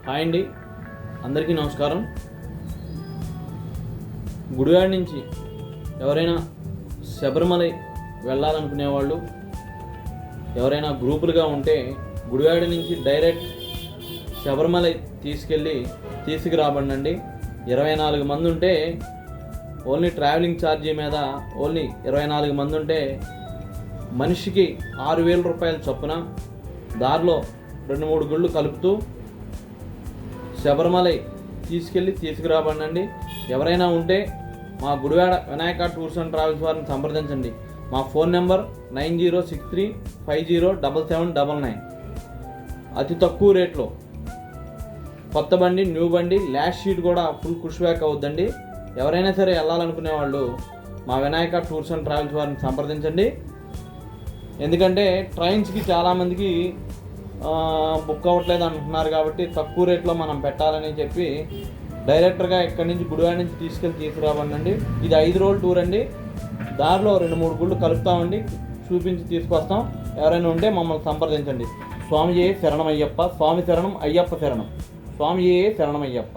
Hi అండి, అందరికీ నమస్కారం. గుడివాడ నుంచి ఎవరైనా శబరిమల వెళ్ళాలనుకునేవాళ్ళు ఎవరైనా గ్రూపులుగా ఉంటే గుడివాడ నుంచి డైరెక్ట్ శబరిమల తీసుకురాబండి. 24 మంది ఉంటే ఓన్లీ ట్రావెలింగ్ ఛార్జీ మీద ఓన్లీ 24 మంది ఉంటే మనిషికి 6,000 రూపాయల చొప్పున దారిలో 2-3 గుళ్ళు కలుపుతూ శబరిమల తీసుకురాబండి. ఎవరైనా ఉంటే మా Gudivada Vinayaka tours and travels వారిని సంప్రదించండి. మా ఫోన్ నెంబర్ 9063507799. అతి తక్కువ రేట్లో కొత్త బండి, న్యూ బండి, లాస్ట్ షీట్ కూడా ఫుల్ పుష్ బ్యాక్ అవుద్దండి. ఎవరైనా సరే వెళ్ళాలనుకునే వాళ్ళు మా వినాయక టూర్స్ అండ్ ట్రావెల్స్ వారిని సంప్రదించండి. ఎందుకంటే ట్రైన్స్కి చాలామందికి బుక్ అవ్వట్లేదు అంటున్నారు కాబట్టి తక్కువ రేట్లో మనం పెట్టాలని చెప్పి డైరెక్టర్గా ఇక్కడి నుంచి గుడివాడ నుంచి తీసుకురాబండి. ఇది 5 రోజుల టూర్ అండి. దారిలో 2-3 గుళ్ళు కలుపుతామండి, చూపించి తీసుకొస్తాం. ఎవరైనా ఉంటే మమ్మల్ని సంప్రదించండి. స్వామియే శరణమయ్యప్ప, స్వామి శరణం, అయ్యప్ప శరణం. స్వామియే శరణమయ్యప్ప.